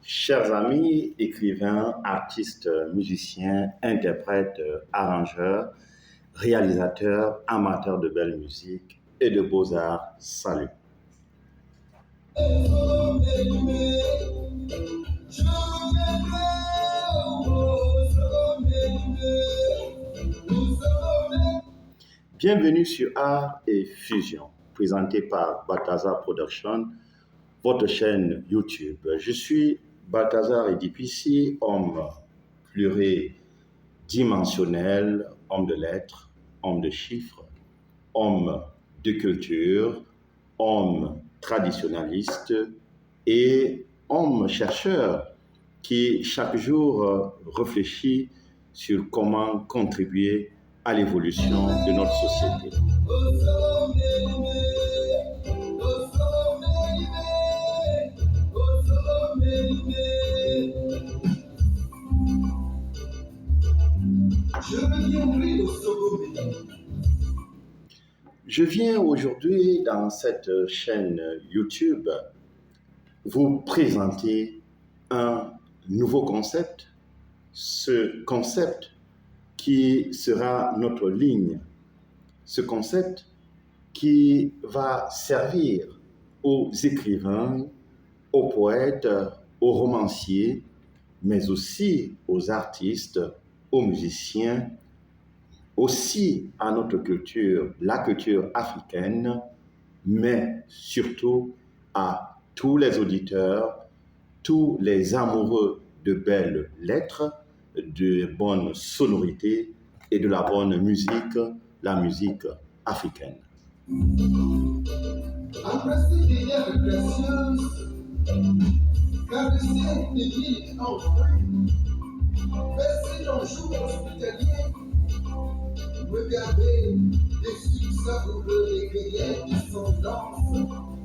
Chers amis, écrivains, artistes, musiciens, interprètes, arrangeurs, réalisateurs, amateurs de belle musique et de beaux-arts, salut. Bienvenue sur Art et Fusion, présenté par Balthazar Production, votre chaîne YouTube. Je suis Balthazar Edipici, homme pluridimensionnel, homme de lettres, homme de chiffres, homme de culture, homme traditionnaliste et homme chercheur qui chaque jour réfléchit sur comment contribuer à l'évolution de notre société. Je viens aujourd'hui dans cette chaîne YouTube vous présenter un nouveau concept, ce concept qui sera notre ligne, ce concept qui va servir aux écrivains, aux poètes, aux romanciers, mais aussi aux artistes, aux musiciens, aussi à notre culture, la culture africaine, mais surtout à tous les auditeurs, tous les amoureux de belles lettres, de bonnes sonorités et de la bonne musique, la musique africaine. Regardez les succès les guerriers qui sont dans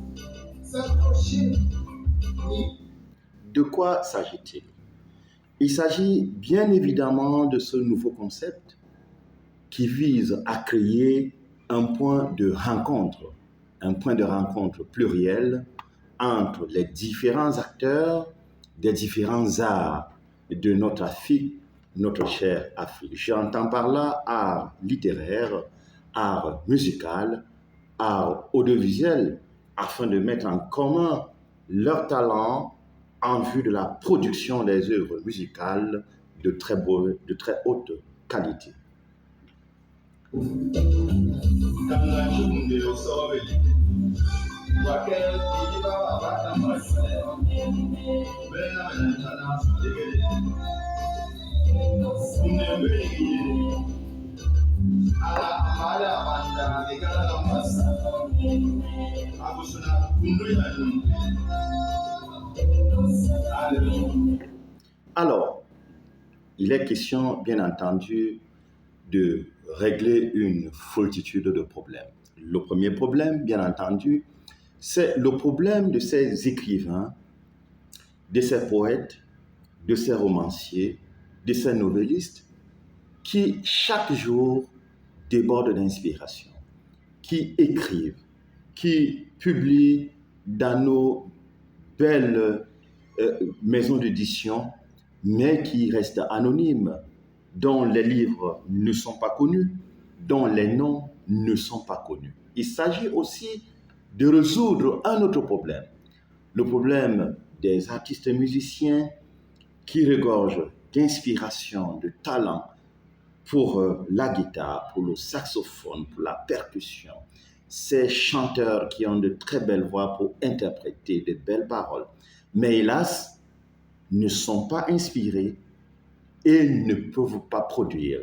s'approcher. De quoi s'agit-il? Il s'agit bien évidemment de ce nouveau concept qui vise à créer un point de rencontre pluriel entre les différents acteurs des différents arts de notre Afrique, notre chère Afrique. J'entends par là art littéraire, art musical, art audiovisuel, afin de mettre en commun leurs talents en vue de la production des œuvres musicales de très haute qualité. Alors, il est question, bien entendu, de régler une foultitude de problèmes. Le premier problème, bien entendu, c'est le problème de ces écrivains, de ces poètes, de ces romanciers, de ces novellistes qui, chaque jour, débordent d'inspiration, qui écrivent, qui publient dans nos belles maisons d'édition, mais qui restent anonymes, dont les livres ne sont pas connus, dont les noms ne sont pas connus. Il s'agit aussi de résoudre un autre problème, le problème des artistes musiciens qui regorgent d'inspiration, de talent pour la guitare, pour le saxophone, pour la percussion. Ces chanteurs qui ont de très belles voix pour interpréter de belles paroles, mais hélas, ne sont pas inspirés et ne peuvent pas produire.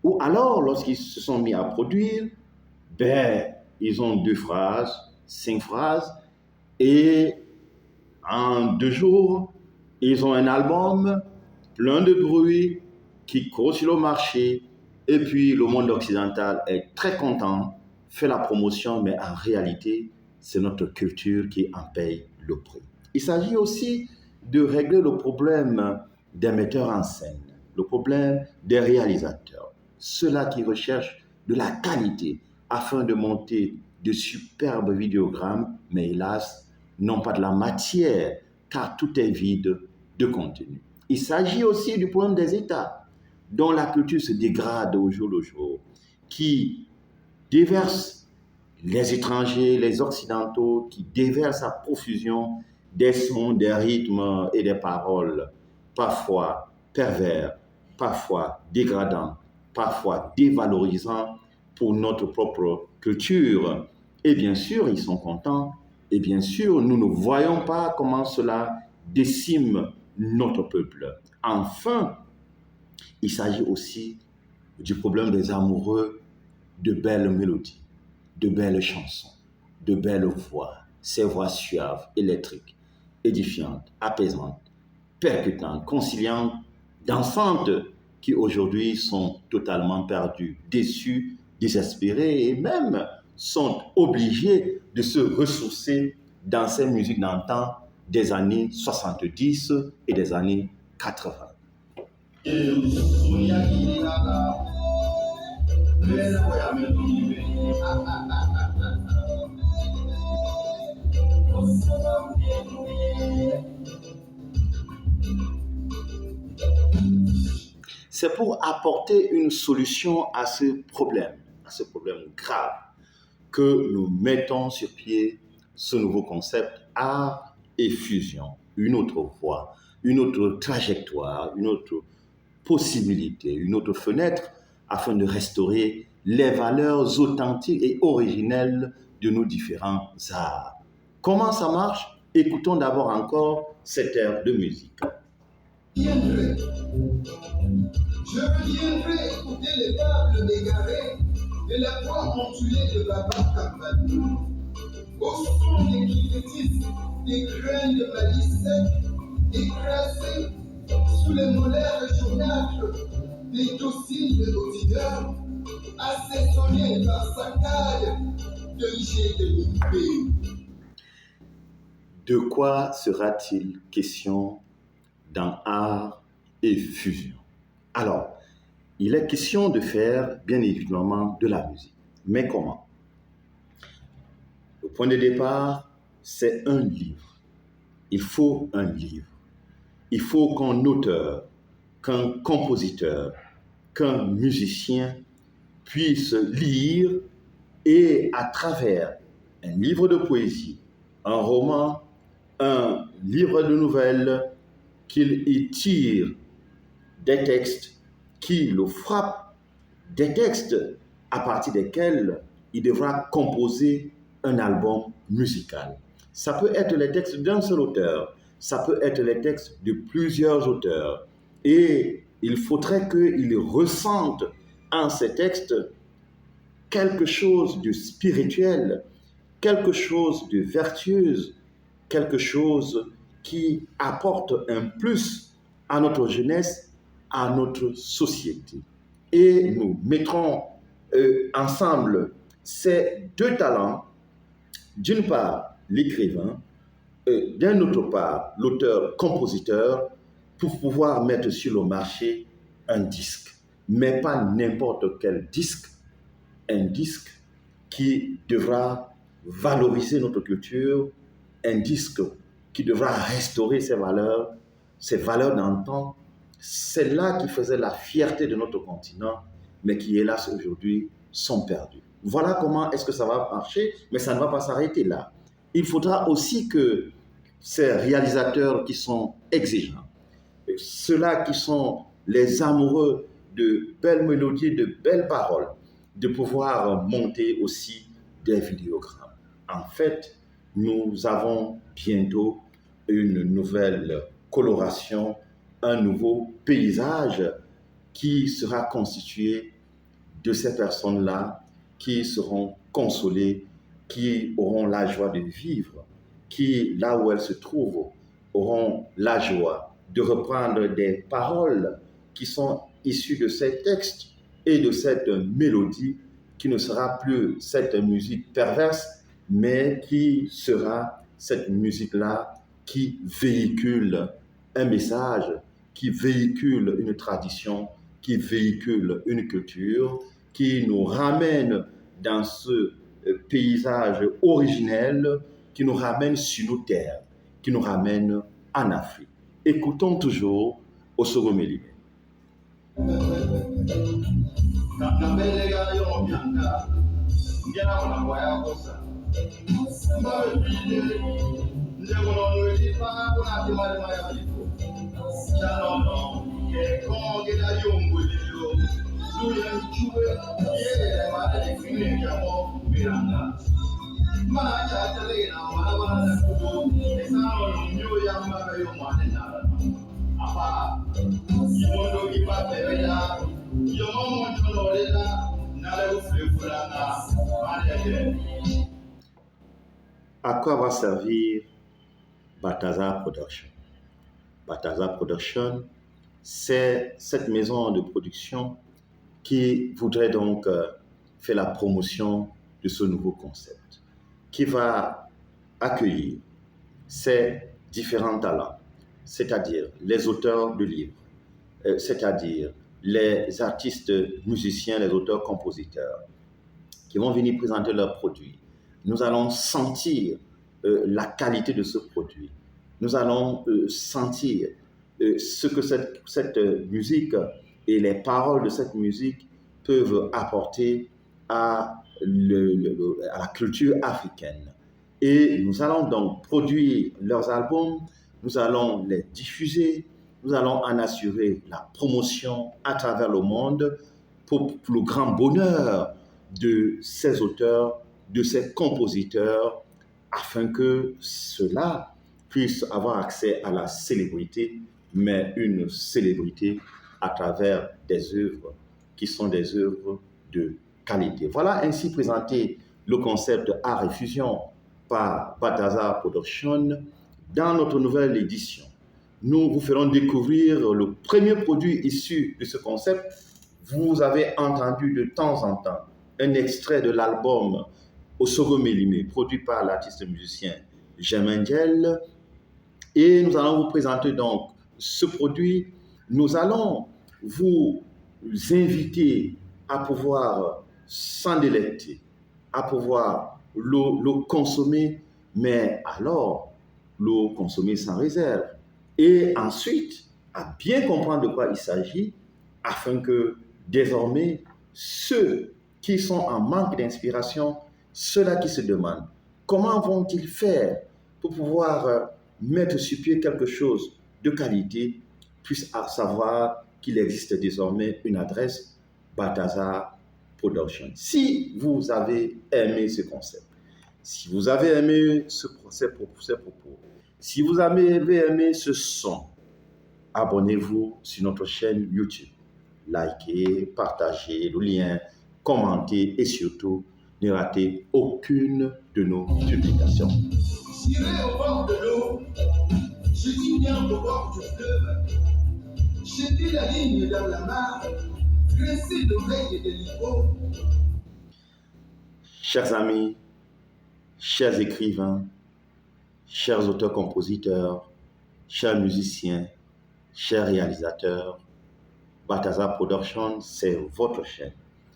Ou alors, lorsqu'ils se sont mis à produire, ils ont 2 phrases, 5 phrases, et en 2 jours, ils ont un album plein de bruit qui court sur le marché Et puis, le monde occidental est très content, fait la promotion, mais en réalité, c'est notre culture qui en paye le prix. Il s'agit aussi de régler le problème des metteurs en scène, le problème des réalisateurs, ceux-là qui recherchent de la qualité afin de monter de superbes vidéogrammes, mais hélas, n'ont pas de la matière, car tout est vide de contenu. Il s'agit aussi du problème des États, dont la culture se dégrade au jour le jour, qui déversent les étrangers, les occidentaux, qui déversent à profusion des sons, des rythmes et des paroles, parfois pervers, parfois dégradants, parfois dévalorisants pour notre propre culture. Et bien sûr, ils sont contents. Et bien sûr, nous ne voyons pas comment cela décime notre peuple. Enfin, il s'agit aussi du problème des amoureux de belles mélodies, de belles chansons, de belles voix, ces voix suaves, électriques, édifiantes, apaisantes, percutantes, conciliantes, dansantes, qui aujourd'hui sont totalement perdues, déçues, désespérées et même sont obligées de se ressourcer dans ces musiques d'antan des années 70 et des années 80. C'est pour apporter une solution à ce problème grave, que nous mettons sur pied ce nouveau concept art et fusion, une autre voie, une autre trajectoire, une autre possibilité, une autre fenêtre afin de restaurer les valeurs authentiques et originelles de nos différents arts. Comment ça marche? Écoutons d'abord encore cette air de musique. Je reviendrai écouter les fables égarées et la voix ondulée de Baba Kambadou. Au son des cliquetis, des graines de malice sec, écrasées sous les molaires jaunâtres, des dociles de l'auditeur, assaisonnés par sa caille de jet de l'épée. De quoi sera-t-il question dans art et fusion? Alors, il est question de faire, bien évidemment, de la musique. Mais comment? Le point de départ, c'est un livre. Il faut un livre. Il faut qu'un auteur, qu'un compositeur, qu'un musicien puisse lire et à travers un livre de poésie, un roman, un livre de nouvelles, qu'il y tire des textes qui le frappent, des textes à partir desquels il devra composer un album musical. Ça peut être les textes d'un seul auteur, ça peut être les textes de plusieurs auteurs. Et il faudrait qu'il ressente en ces textes quelque chose de spirituel, quelque chose de vertueux, quelque chose qui apporte un plus à notre jeunesse, à notre société. Et nous mettrons ensemble ces deux talents, d'une part l'écrivain, d'un autre part l'auteur-compositeur, pour pouvoir mettre sur le marché un disque. Mais pas n'importe quel disque, un disque qui devra valoriser notre culture, un disque qui devra restaurer ses valeurs d'antan, celles-là qui faisaient la fierté de notre continent, mais qui, hélas, aujourd'hui, sont perdues. Voilà comment est-ce que ça va marcher, mais ça ne va pas s'arrêter là. Il faudra aussi que ces réalisateurs qui sont exigeants, ceux-là qui sont les amoureux de belles mélodies, de belles paroles, de pouvoir monter aussi des vidéogrammes. En fait, nous avons bientôt une nouvelle coloration, un nouveau paysage qui sera constitué de ces personnes-là qui seront consolées, qui auront la joie de vivre, qui, là où elles se trouvent, auront la joie de reprendre des paroles qui sont issues de ces textes et de cette mélodie qui ne sera plus cette musique perverse, mais qui sera cette musique-là qui véhicule un message, qui véhicule une tradition, qui véhicule une culture, qui nous ramène dans ce paysage originel, qui nous ramène sur nos terres, qui nous ramène en Afrique. Écoutons toujours Osogome Limé. À quoi va servir Balthazar Production? Balthazar Production, c'est cette maison de production qui voudrait donc faire la promotion de ce nouveau concept, qui va accueillir ces différents talents, c'est-à-dire les auteurs de livres, c'est-à-dire les artistes musiciens, les auteurs compositeurs, qui vont venir présenter leurs produits. Nous allons sentir la qualité de ce produit. Nous allons sentir ce que cette musique et les paroles de cette musique peuvent apporter à la culture africaine. Et nous allons donc produire leurs albums, nous allons les diffuser, nous allons en assurer la promotion à travers le monde pour le grand bonheur de ces auteurs, de ces compositeurs, afin que ceux-là puissent avoir accès à la célébrité, mais une célébrité à travers des œuvres qui sont des œuvres de qualité. Voilà ainsi présenté le concept Art et Fusion par Balthazar Production dans notre nouvelle édition. Nous vous ferons découvrir le premier produit issu de ce concept. Vous avez entendu de temps en temps un extrait de l'album Osogome Limé, produit par l'artiste musicien Jemengel. Et nous allons vous présenter donc ce produit. Nous allons vous inviter à pouvoir s'en délecter, à pouvoir le consommer, mais alors le consommer sans réserve. Et ensuite, à bien comprendre de quoi il s'agit, afin que désormais, ceux qui sont en manque d'inspiration, ceux-là qui se demandent comment vont-ils faire pour pouvoir mettre sur pied quelque chose de qualité, puissent savoir qu'il existe désormais une adresse Balthazar Production. Si vous avez aimé ce concept, si vous avez aimé ces propos, si vous avez aimé ce son, abonnez-vous sur notre chaîne YouTube. Likez, partagez le lien, commentez et surtout, ne ratez aucune de nos publications. J'irai au bord de l'eau, je dis bien au bord du fleuve, jeter la ligne dans la mare, dresser l'oreille de l'hippo. Chers amis, chers écrivains, chers auteurs-compositeurs, chers musiciens, chers réalisateurs, Balthazar Production, c'est votre chaîne,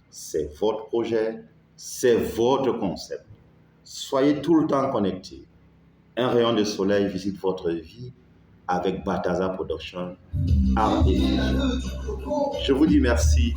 c'est votre projet, c'est votre concept. Soyez tout le temps connectés. Un rayon de soleil visite votre vie avec Balthazar Production, Art et Fusion. Je vous dis merci.